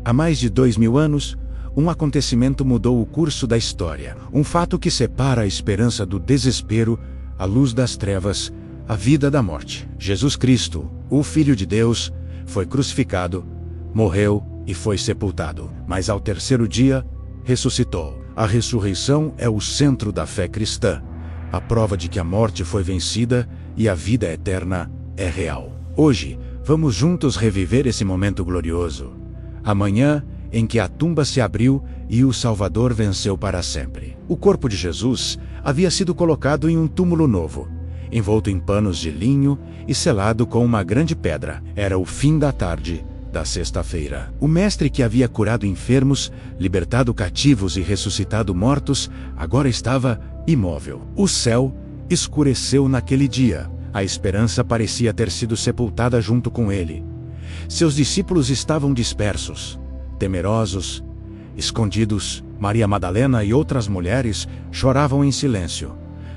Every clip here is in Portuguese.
Há mais de 2000 anos, um acontecimento mudou o curso da história. Um fato que separa a esperança do desespero, a luz das trevas, a vida da morte. Jesus Cristo, o Filho de Deus, foi crucificado, morreu e foi sepultado. Mas ao terceiro dia, ressuscitou. A ressurreição é o centro da fé cristã, a prova de que a morte foi vencida e a vida eterna é real. Hoje, vamos juntos reviver esse momento glorioso. Amanhã, em que a tumba se abriu e o Salvador venceu para sempre. O corpo de Jesus havia sido colocado em um túmulo novo, envolto em panos de linho e selado com uma grande pedra. Era o fim da tarde da sexta-feira. O mestre que havia curado enfermos, libertado cativos e ressuscitado mortos, agora estava imóvel. O céu escureceu naquele dia. A esperança parecia ter sido sepultada junto com ele. Seus discípulos estavam dispersos, temerosos, escondidos. Maria Madalena e outras mulheres choravam em silêncio,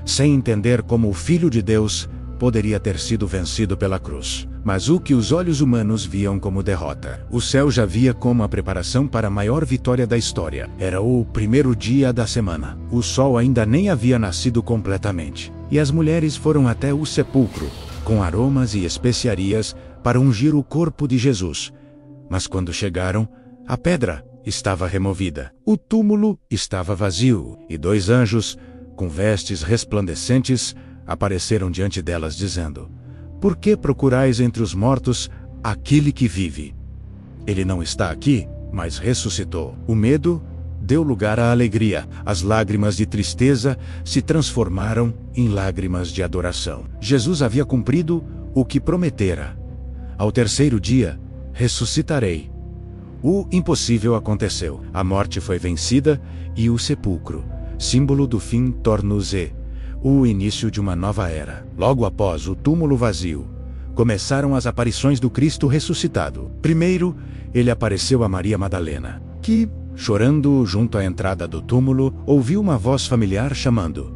sem entender como o Filho de Deus poderia ter sido vencido pela cruz. Mas o que os olhos humanos viam como derrota, o céu já via como a preparação para a maior vitória da história. Era o primeiro dia da semana. O sol ainda nem havia nascido completamente. E as mulheres foram até o sepulcro, com aromas e especiarias, para ungir o corpo de Jesus. Mas quando chegaram, a pedra estava removida. O túmulo estava vazio, e 2 anjos, com vestes resplandecentes, apareceram diante delas, dizendo: "Por que procurais entre os mortos aquele que vive? Ele não está aqui, mas ressuscitou." O medo deu lugar à alegria. As lágrimas de tristeza se transformaram em lágrimas de adoração. Jesus havia cumprido o que prometera. Ao terceiro dia, ressuscitarei. O impossível aconteceu. A morte foi vencida e o sepulcro, símbolo do fim, tornou-se o início de uma nova era. Logo após o túmulo vazio, começaram as aparições do Cristo ressuscitado. Primeiro, ele apareceu a Maria Madalena, que, chorando junto à entrada do túmulo, ouviu uma voz familiar chamando: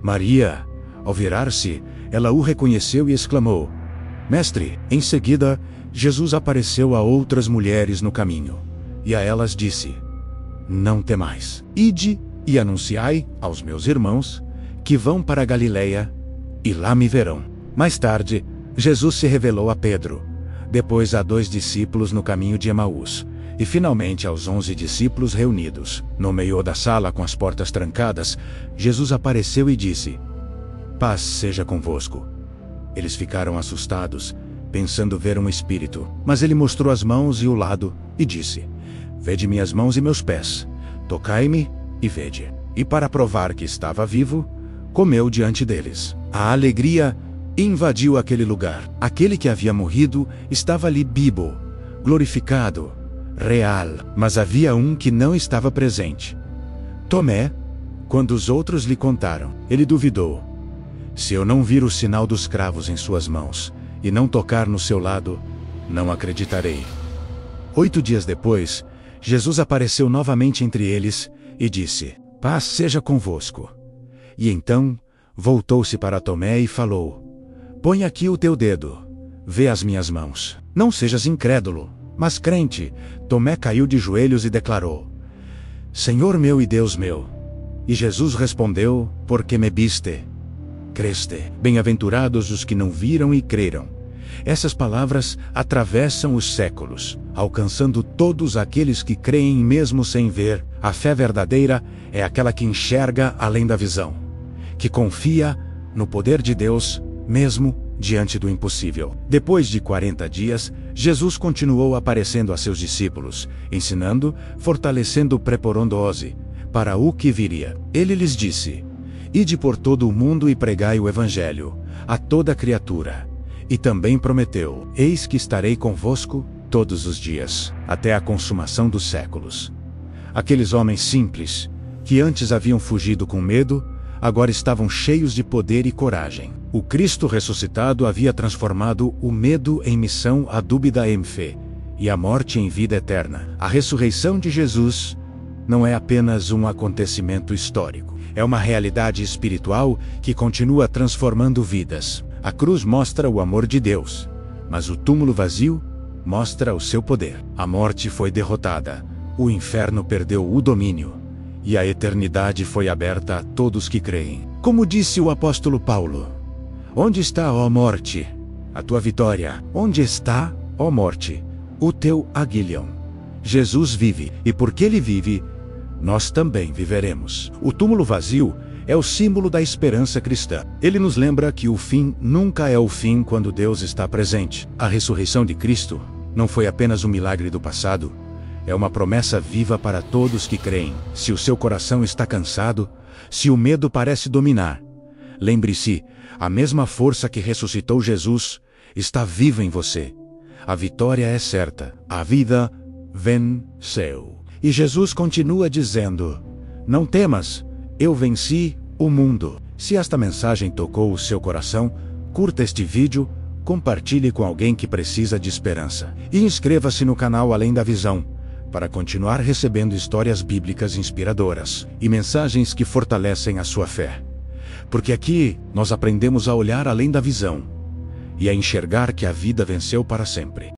"Maria." Ao virar-se, ela o reconheceu e exclamou: "Mestre." Em seguida, Jesus apareceu a outras mulheres no caminho, e a elas disse: "Não temais. Ide e anunciai aos meus irmãos que vão para a Galileia, e lá me verão." Mais tarde, Jesus se revelou a Pedro, depois a 2 discípulos no caminho de Emaús, e finalmente aos 11 discípulos reunidos. No meio da sala com as portas trancadas, Jesus apareceu e disse: "Paz seja convosco." Eles ficaram assustados, pensando ver um espírito, mas ele mostrou as mãos e o lado, e disse: "Vede minhas mãos e meus pés, tocai-me e vede." E para provar que estava vivo, comeu diante deles. A alegria invadiu aquele lugar. Aquele que havia morrido estava ali vivo, glorificado, real. Mas havia um que não estava presente. Tomé. Quando os outros lhe contaram, ele duvidou. "Se eu não vir o sinal dos cravos em suas mãos, e não tocar no seu lado, não acreditarei." 8 dias depois, Jesus apareceu novamente entre eles e disse: "Paz seja convosco." E então, voltou-se para Tomé e falou: "Põe aqui o teu dedo, vê as minhas mãos. Não sejas incrédulo, mas crente." Tomé caiu de joelhos e declarou: "Senhor meu e Deus meu." E Jesus respondeu: "Porque me viste, creste. Bem-aventurados os que não viram e creram." Essas palavras atravessam os séculos, alcançando todos aqueles que creem mesmo sem ver. A fé verdadeira é aquela que enxerga além da visão, que confia no poder de Deus, mesmo diante do impossível. Depois de 40 dias, Jesus continuou aparecendo a seus discípulos, ensinando, fortalecendo, preparando-os para o que viria. Ele lhes disse: "Ide por todo o mundo e pregai o Evangelho a toda criatura." E também prometeu: "Eis que estarei convosco todos os dias, até a consumação dos séculos." Aqueles homens simples, que antes haviam fugido com medo, agora estavam cheios de poder e coragem. O Cristo ressuscitado havia transformado o medo em missão, a dúvida em fé, e a morte em vida eterna. A ressurreição de Jesus não é apenas um acontecimento histórico. É uma realidade espiritual que continua transformando vidas. A cruz mostra o amor de Deus, mas o túmulo vazio mostra o seu poder. A morte foi derrotada, o inferno perdeu o domínio, e a eternidade foi aberta a todos que creem. Como disse o apóstolo Paulo: onde está, ó morte, a tua vitória? Onde está, ó morte, o teu aguilhão? Jesus vive, e porque ele vive, nós também viveremos. O túmulo vazio é o símbolo da esperança cristã. Ele nos lembra que o fim nunca é o fim quando Deus está presente. A ressurreição de Cristo não foi apenas um milagre do passado, é uma promessa viva para todos que creem. Se o seu coração está cansado, se o medo parece dominar, lembre-se, a mesma força que ressuscitou Jesus está viva em você. A vitória é certa. A vida venceu. E Jesus continua dizendo: não temas, eu venci o mundo. Se esta mensagem tocou o seu coração, curta este vídeo, compartilhe com alguém que precisa de esperança. E inscreva-se no canal Além da Visão, para continuar recebendo histórias bíblicas inspiradoras e mensagens que fortalecem a sua fé. Porque aqui nós aprendemos a olhar além da visão e a enxergar que a vida venceu para sempre.